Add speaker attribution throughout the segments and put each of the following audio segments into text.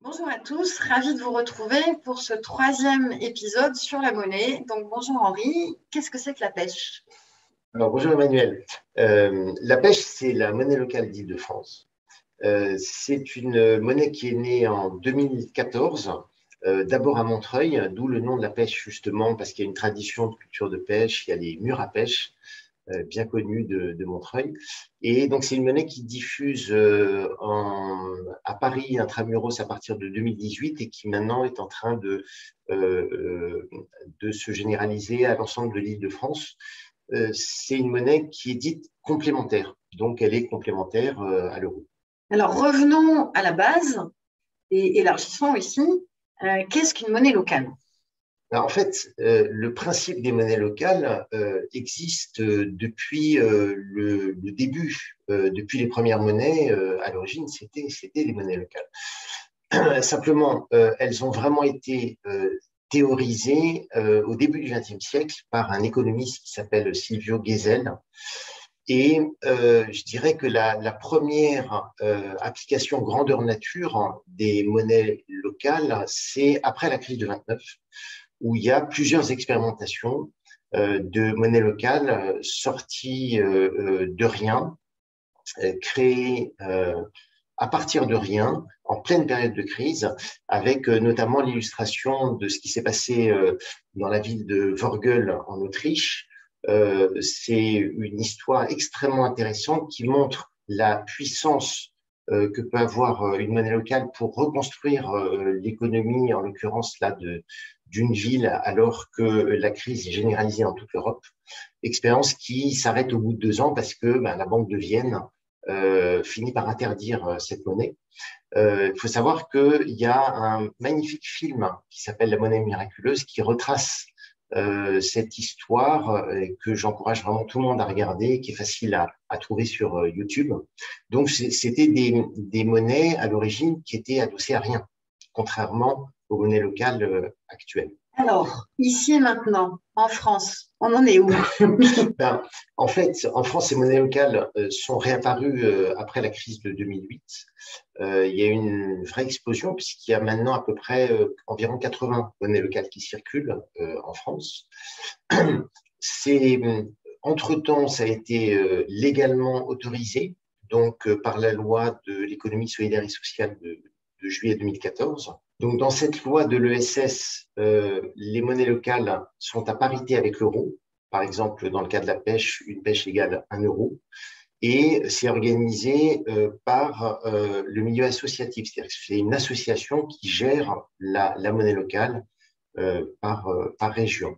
Speaker 1: Bonjour à tous, ravi de vous retrouver pour ce troisième épisode sur la monnaie. Donc bonjour Henri, qu'est-ce que c'est que la pêche?
Speaker 2: Alors, bonjour Emmanuel. La pêche, c'est la monnaie locale d'Île-de-France. C'est une monnaie qui est née en 2014, d'abord à Montreuil, d'où le nom de la pêche justement, parce qu'il y a une tradition de culture de pêche, il y a les murs à pêche, bien connus de Montreuil. Et donc, c'est une monnaie qui diffuse à Paris intramuros à partir de 2018 et qui maintenant est en train de se généraliser à l'ensemble de l'Île-de-France. C'est une monnaie qui est dite complémentaire. Donc, elle est complémentaire à l'euro.
Speaker 1: Alors revenons à la base et élargissons ici. Qu'est-ce qu'une monnaie locale?
Speaker 2: Alors, en fait, le principe des monnaies locales existe depuis le début. Depuis les premières monnaies, à l'origine, c'était des monnaies locales. Simplement, elles ont vraiment été théorisées au début du XXe siècle par un économiste qui s'appelle Silvio Gesell. Et je dirais que la première application grandeur nature des monnaies locales, c'est après la crise de 29, où il y a plusieurs expérimentations de monnaie locale sorties de rien, créées à partir de rien, en pleine période de crise, avec notamment l'illustration de ce qui s'est passé dans la ville de Vorgel en Autriche. C'est une histoire extrêmement intéressante qui montre la puissance que peut avoir une monnaie locale pour reconstruire l'économie, en l'occurrence là d'une ville, alors que la crise est généralisée dans toute l'Europe. Expérience qui s'arrête au bout de 2 ans parce que la Banque de Vienne finit par interdire cette monnaie. Il faut savoir qu'il y a un magnifique film qui s'appelle La monnaie miraculeuse qui retrace cette histoire que j'encourage vraiment tout le monde à regarder, qui est facile à trouver sur YouTube. Donc, c'était des monnaies à l'origine qui étaient adossées à rien, contrairement aux monnaies locales actuelles.
Speaker 1: Alors, ici et maintenant, en France, on en est où?
Speaker 2: En fait, en France, ces monnaies locales sont réapparues après la crise de 2008. Il y a eu une vraie explosion puisqu'il y a maintenant à peu près environ 80 monnaies locales qui circulent en France. Entre-temps, ça a été légalement autorisé donc par la loi de l'économie solidaire et sociale de juillet 2014. Donc, dans cette loi de l'ESS, les monnaies locales sont à parité avec l'euro. Par exemple, dans le cas de la pêche, une pêche égale 1 euro. Et c'est organisé par le milieu associatif. C'est-à-dire que c'est une association qui gère la monnaie locale par région.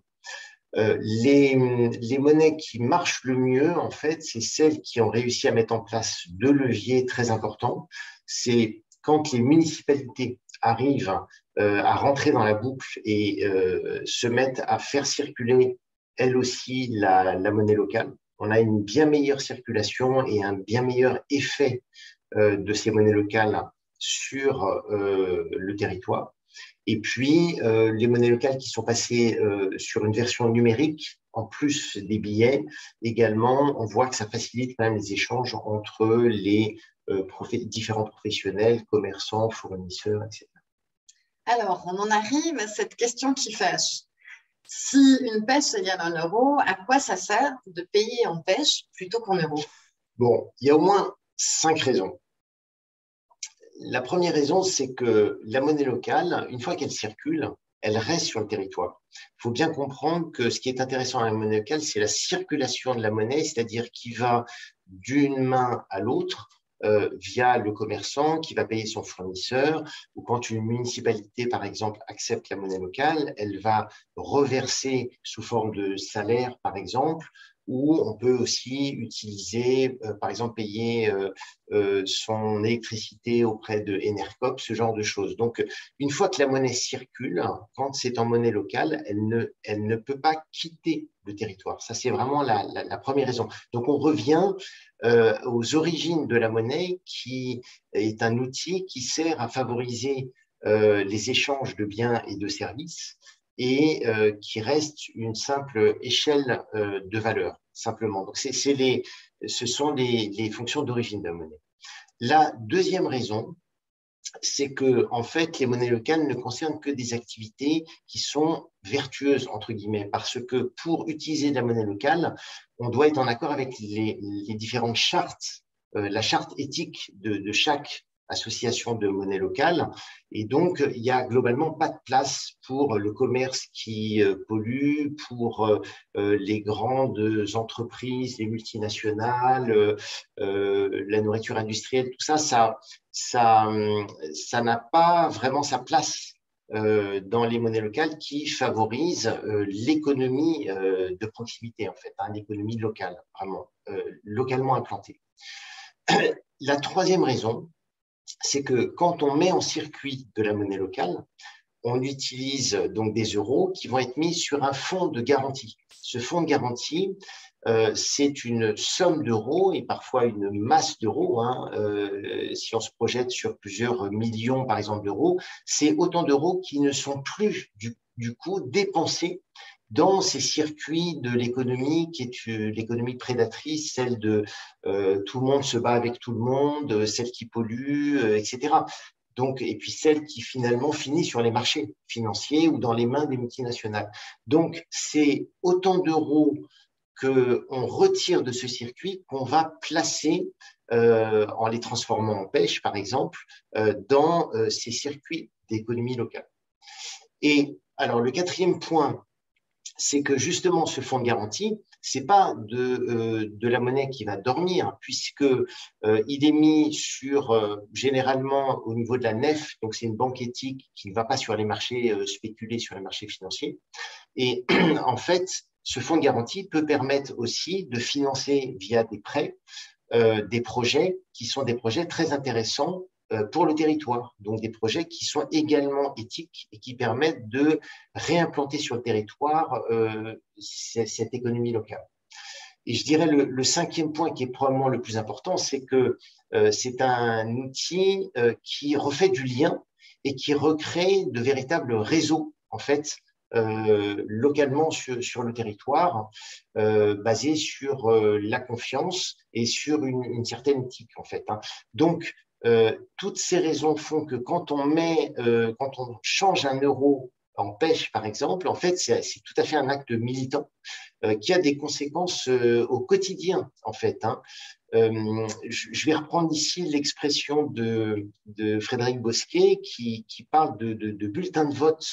Speaker 2: Les monnaies qui marchent le mieux, en fait, c'est celles qui ont réussi à mettre en place 2 leviers très importants. C'est quand les municipalités arrivent à rentrer dans la boucle et se mettent à faire circuler, elles aussi, la monnaie locale. On a une bien meilleure circulation et un bien meilleur effet de ces monnaies locales sur le territoire. Et puis, les monnaies locales qui sont passées sur une version numérique, en plus des billets, également, on voit que ça facilite quand même les échanges entre les différents professionnels, commerçants, fournisseurs, etc.
Speaker 1: Alors, on en arrive à cette question qui fâche. Si une pêche égale 1 euro, à quoi ça sert de payer en pêche plutôt qu'en euros?
Speaker 2: Bon, il y a au moins 5 raisons. La première raison, c'est que la monnaie locale, une fois qu'elle circule, elle reste sur le territoire. Il faut bien comprendre que ce qui est intéressant à la monnaie locale, c'est la circulation de la monnaie, c'est-à-dire qui va d'une main à l'autre via le commerçant qui va payer son fournisseur, ou quand une municipalité, par exemple, accepte la monnaie locale, elle va reverser sous forme de salaire, par exemple, ou on peut aussi utiliser, par exemple, payer son électricité auprès de Enercop, ce genre de choses. Donc, une fois que la monnaie circule, quand c'est en monnaie locale, elle ne peut pas quitter le territoire. Ça, c'est vraiment la première raison. Donc, on revient aux origines de la monnaie, qui est un outil qui sert à favoriser les échanges de biens et de services et qui reste une simple échelle de valeur, simplement. Donc, ce sont les fonctions d'origine de la monnaie. La deuxième raison, c'est que, en fait, les monnaies locales ne concernent que des activités qui sont vertueuses, entre guillemets, parce que pour utiliser de la monnaie locale, on doit être en accord avec les différentes chartes, la charte éthique de chaque association de monnaie locale. Et donc, il n'y a globalement pas de place pour le commerce qui pollue, pour les grandes entreprises, les multinationales, la nourriture industrielle, tout ça, ça n'a pas vraiment sa place dans les monnaies locales qui favorisent l'économie de proximité, en fait, hein, l'économie locale, vraiment, localement implantée. La troisième raison, c'est que quand on met en circuit de la monnaie locale, on utilise donc des euros qui vont être mis sur un fonds de garantie. Ce fonds de garantie, c'est une somme d'euros et parfois une masse d'euros. Hein, si on se projette sur plusieurs millions, par exemple, d'euros, c'est autant d'euros qui ne sont plus du coup dépensés dans ces circuits de l'économie qui est l'économie prédatrice, celle de tout le monde se bat avec tout le monde, celle qui pollue, etc. Donc, et puis celle qui finalement finit sur les marchés financiers ou dans les mains des multinationales. Donc, c'est autant d'euros qu'on retire de ce circuit qu'on va placer en les transformant en pêche, par exemple, dans ces circuits d'économie locale. Et alors, le quatrième point, c'est que justement, ce fonds de garantie, ce n'est pas de la monnaie qui va dormir, puisque il est mis sur, généralement, au niveau de la nef, donc c'est une banque éthique qui ne va pas sur les marchés spéculer sur les marchés financiers. Et en fait, ce fonds de garantie peut permettre aussi de financer via des prêts des projets qui sont des projets très intéressants pour le territoire, donc des projets qui sont également éthiques et qui permettent de réimplanter sur le territoire cette économie locale. Et je dirais le cinquième point qui est probablement le plus important, c'est que c'est un outil qui refait du lien et qui recrée de véritables réseaux, en fait, localement sur le territoire, basé sur la confiance et sur une certaine éthique, en fait. Hein. Donc, toutes ces raisons font que quand on change un euro en pêche, par exemple, en fait, c'est tout à fait un acte militant qui a des conséquences au quotidien, en fait. Hein. Je vais reprendre ici l'expression de Frédéric Bosquet qui parle de bulletin de vote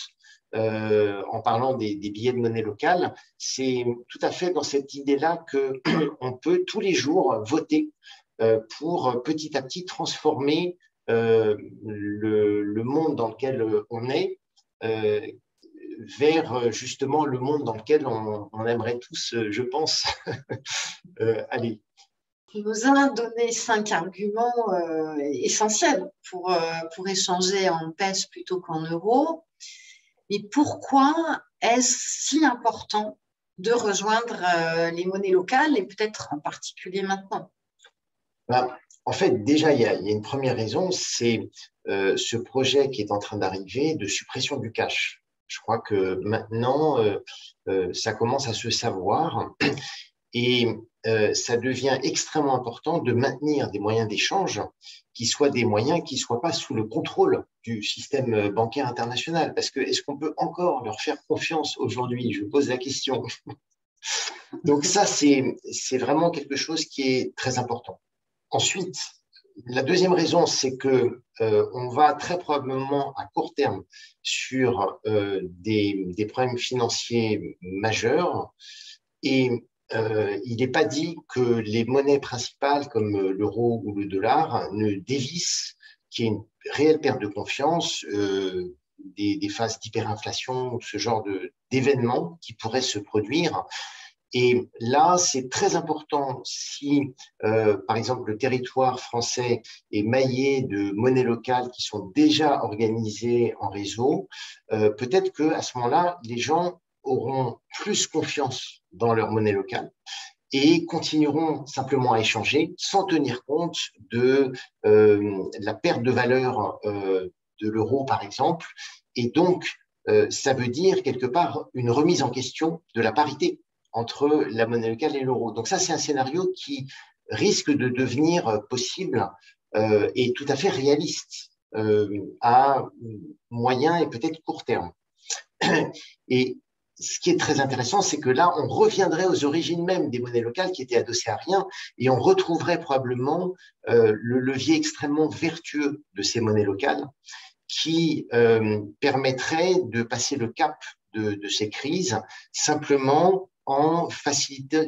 Speaker 2: en parlant des billets de monnaie locale. C'est tout à fait dans cette idée-là qu'on peut tous les jours voter pour petit à petit transformer le monde dans lequel on est vers justement le monde dans lequel on aimerait tous, je pense, aller.
Speaker 1: Tu nous as donné 5 arguments essentiels pour échanger en pêche plutôt qu'en euros. Mais pourquoi est-ce si important de rejoindre les monnaies locales et peut-être en particulier maintenant?
Speaker 2: Ben, en fait, déjà, il y a une première raison, c'est ce projet qui est en train d'arriver de suppression du cash. Je crois que maintenant, ça commence à se savoir et ça devient extrêmement important de maintenir des moyens d'échange qui soient des moyens qui ne soient pas sous le contrôle du système bancaire international. Parce que est-ce qu'on peut encore leur faire confiance aujourd'hui? Je pose la question. Donc ça, c'est vraiment quelque chose qui est très important. Ensuite, la deuxième raison, c'est que on va très probablement à court terme sur des problèmes financiers majeurs et il n'est pas dit que les monnaies principales comme l'euro ou le dollar ne dévissent, qu'il y ait une réelle perte de confiance, des phases d'hyperinflation, ce genre d'événements qui pourraient se produire. Et là, c'est très important si, par exemple, le territoire français est maillé de monnaies locales qui sont déjà organisées en réseau, peut-être qu'à ce moment-là, les gens auront plus confiance dans leur monnaie locale et continueront simplement à échanger sans tenir compte de la perte de valeur de l'euro, par exemple. Et donc, ça veut dire quelque part une remise en question de la parité entre la monnaie locale et l'euro. Donc ça, c'est un scénario qui risque de devenir possible et tout à fait réaliste à moyen et peut-être court terme. Et ce qui est très intéressant, c'est que là, on reviendrait aux origines même des monnaies locales qui étaient adossées à rien et on retrouverait probablement le levier extrêmement vertueux de ces monnaies locales qui permettrait de passer le cap de ces crises simplement en facilitant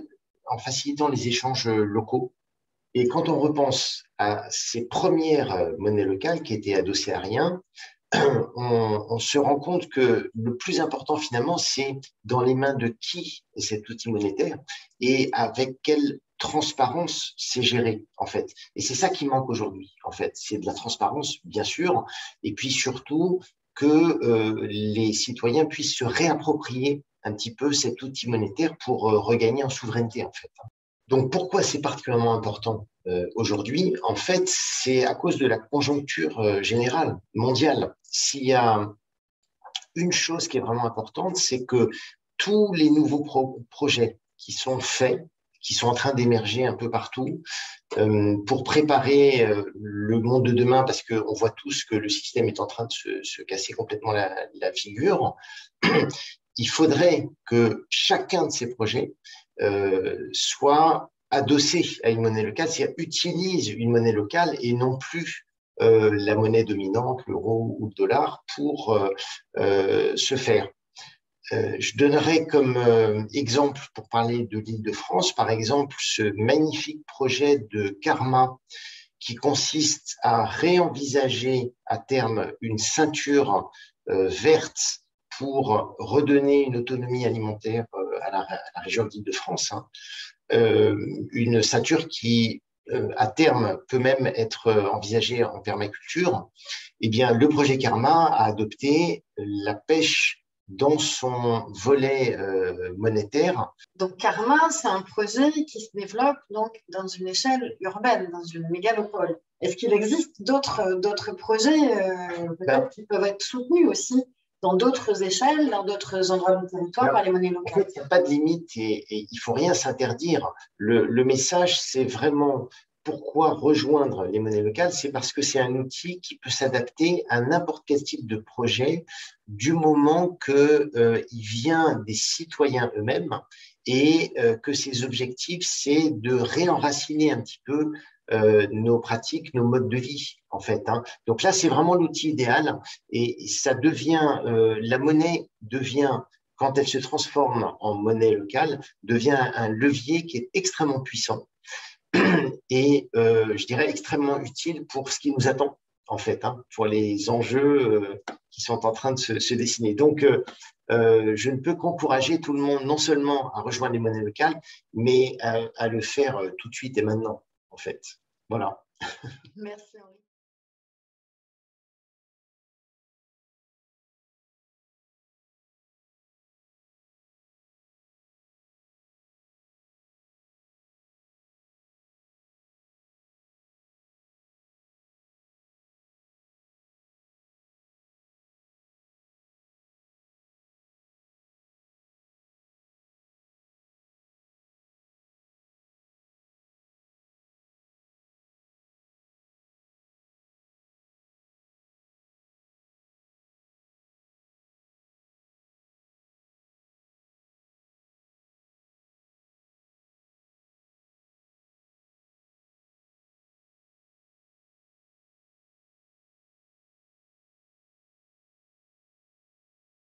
Speaker 2: les échanges locaux. Et quand on repense à ces premières monnaies locales qui étaient adossées à rien, on se rend compte que le plus important finalement, c'est dans les mains de qui est cet outil monétaire et avec quelle transparence c'est géré en fait. Et c'est ça qui manque aujourd'hui en fait. C'est de la transparence bien sûr, et puis surtout que les citoyens puissent se réapproprier un petit peu cet outil monétaire pour regagner en souveraineté en fait. Donc, pourquoi c'est particulièrement important aujourd'hui? En fait, c'est à cause de la conjoncture générale, mondiale. S'il y a une chose qui est vraiment importante, c'est que tous les nouveaux projets qui sont faits, qui sont en train d'émerger un peu partout, pour préparer le monde de demain, parce qu'on voit tous que le système est en train de se casser complètement la figure, il faudrait que chacun de ces projets soit adossé à une monnaie locale, c'est-à-dire utilise une monnaie locale et non plus la monnaie dominante, l'euro ou le dollar, pour se faire. Je donnerai comme exemple, pour parler de l'Île-de-France, par exemple, ce magnifique projet de Karma qui consiste à réenvisager à terme une ceinture verte pour redonner une autonomie alimentaire à la région d'Île-de-France, hein. Une ceinture qui, à terme, peut même être envisagée en permaculture. Eh bien, le projet Karma a adopté la pêche dans son volet monétaire.
Speaker 1: Donc Karma, c'est un projet qui se développe donc dans une échelle urbaine, dans une mégalopole. Est-ce qu'il existe d'autres projets peut-être qui peuvent être soutenus aussi dans d'autres échelles, dans d'autres endroits du territoire par les monnaies locales?
Speaker 2: En fait, il n'y a pas de limite et il ne faut rien s'interdire. Le message, c'est vraiment pourquoi rejoindre les monnaies locales, c'est parce que c'est un outil qui peut s'adapter à n'importe quel type de projet du moment qu'il vient des citoyens eux-mêmes et que ses objectifs, c'est de réenraciner un petit peu nos pratiques, nos modes de vie, en fait, hein. Donc là, c'est vraiment l'outil idéal et ça devient, la monnaie devient, quand elle se transforme en monnaie locale, devient un levier qui est extrêmement puissant et je dirais extrêmement utile pour ce qui nous attend, en fait, hein, pour les enjeux qui sont en train de se dessiner. Donc, je ne peux qu'encourager tout le monde non seulement à rejoindre les monnaies locales, mais à le faire tout de suite et maintenant, en fait. Voilà.
Speaker 1: Merci Henri.